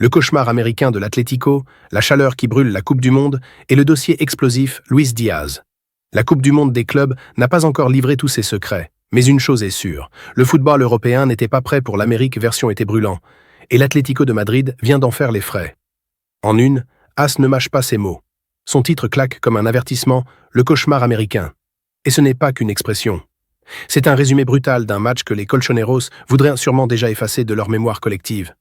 Le cauchemar américain de l'Atlético, la chaleur qui brûle la Coupe du Monde et le dossier explosif Luis Diaz. La Coupe du Monde des clubs n'a pas encore livré tous ses secrets. Mais une chose est sûre, le football européen n'était pas prêt pour l'Amérique version été brûlant, et l'Atlético de Madrid vient d'en faire les frais. En une, As ne mâche pas ses mots. Son titre claque comme un avertissement, le cauchemar américain. Et ce n'est pas qu'une expression. C'est un résumé brutal d'un match que les colchoneros voudraient sûrement déjà effacer de leur mémoire collective.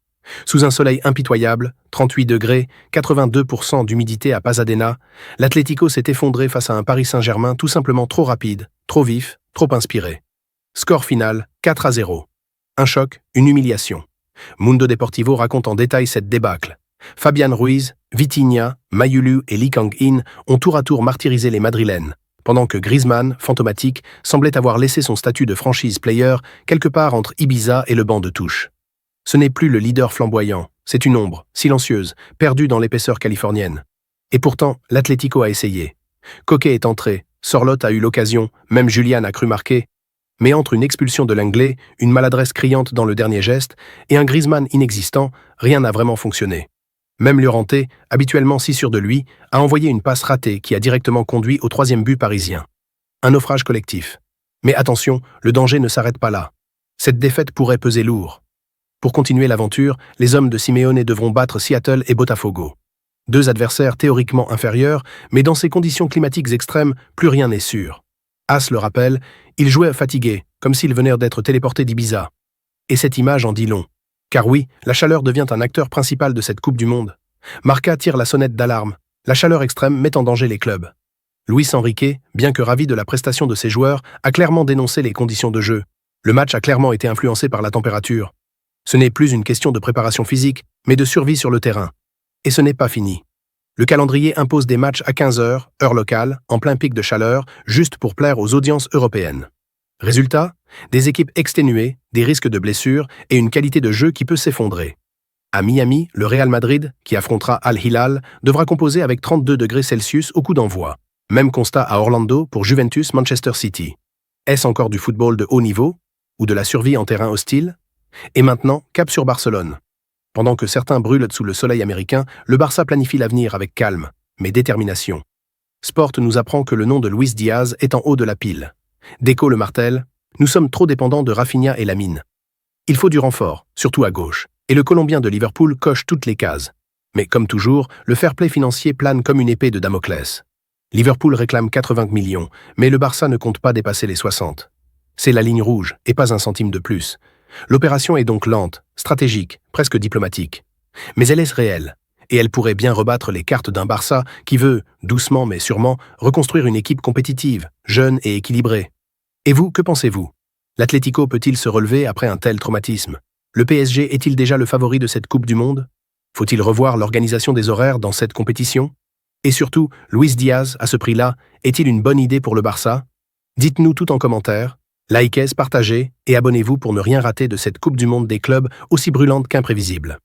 Sous un soleil impitoyable, 38 degrés, 82% d'humidité à Pasadena, l'Atlético s'est effondré face à un Paris Saint-Germain tout simplement trop rapide, trop vif, trop inspiré. Score final, 4-0. Un choc, une humiliation. Mundo Deportivo raconte en détail cette débâcle. Fabian Ruiz, Vitinha, Mayulu et Lee Kang-in ont tour à tour martyrisé les Madrilènes, pendant que Griezmann, fantomatique, semblait avoir laissé son statut de franchise player quelque part entre Ibiza et le banc de touche. Ce n'est plus le leader flamboyant, c'est une ombre, silencieuse, perdue dans l'épaisseur californienne. Et pourtant, l'Atlético a essayé. Coquet est entré, Sorloth a eu l'occasion, même Julian a cru marquer. Mais entre une expulsion de l'Anglais, une maladresse criante dans le dernier geste et un Griezmann inexistant, rien n'a vraiment fonctionné. Même Llorente, habituellement si sûr de lui, a envoyé une passe ratée qui a directement conduit au 3e but parisien. Un naufrage collectif. Mais attention, le danger ne s'arrête pas là. Cette défaite pourrait peser lourd. Pour continuer l'aventure, les hommes de Simeone devront battre Seattle et Botafogo. Deux adversaires théoriquement inférieurs, mais dans ces conditions climatiques extrêmes, plus rien n'est sûr. As le rappelle, il jouait fatigué, comme s'il venait d'être téléporté d'Ibiza. Et cette image en dit long. Car oui, la chaleur devient un acteur principal de cette Coupe du Monde. Marca tire la sonnette d'alarme. La chaleur extrême met en danger les clubs. Luis Enrique, bien que ravi de la prestation de ses joueurs, a clairement dénoncé les conditions de jeu. Le match a clairement été influencé par la température. Ce n'est plus une question de préparation physique, mais de survie sur le terrain. Et ce n'est pas fini. Le calendrier impose des matchs à 15h, heure locale, en plein pic de chaleur, juste pour plaire aux audiences européennes. Résultat, des équipes exténuées, des risques de blessures et une qualité de jeu qui peut s'effondrer. À Miami, le Real Madrid, qui affrontera Al Hilal, devra composer avec 32 degrés Celsius au coup d'envoi. Même constat à Orlando pour Juventus Manchester City. Est-ce encore du football de haut niveau ou de la survie en terrain hostile? Et maintenant, cap sur Barcelone. Pendant que certains brûlent sous le soleil américain, le Barça planifie l'avenir avec calme, mais détermination. Sport nous apprend que le nom de Luis Diaz est en haut de la pile. Deco le martèle, nous sommes trop dépendants de Rafinha et Lamine. Il faut du renfort, surtout à gauche, et le Colombien de Liverpool coche toutes les cases. Mais comme toujours, le fair play financier plane comme une épée de Damoclès. Liverpool réclame 80 millions, mais le Barça ne compte pas dépasser les 60. C'est la ligne rouge, et pas un centime de plus. L'opération est donc lente, stratégique, presque diplomatique. Mais elle est réelle, et elle pourrait bien rebattre les cartes d'un Barça qui veut, doucement mais sûrement, reconstruire une équipe compétitive, jeune et équilibrée. Et vous, que pensez-vous? L'Atlético peut-il se relever après un tel traumatisme? Le PSG est-il déjà le favori de cette Coupe du Monde? Faut-il revoir l'organisation des horaires dans cette compétition? Et surtout, Luis Diaz, à ce prix-là, est-il une bonne idée pour le Barça? Dites-nous tout en commentaire. Likez, partagez et abonnez-vous pour ne rien rater de cette Coupe du Monde des clubs aussi brûlante qu'imprévisible.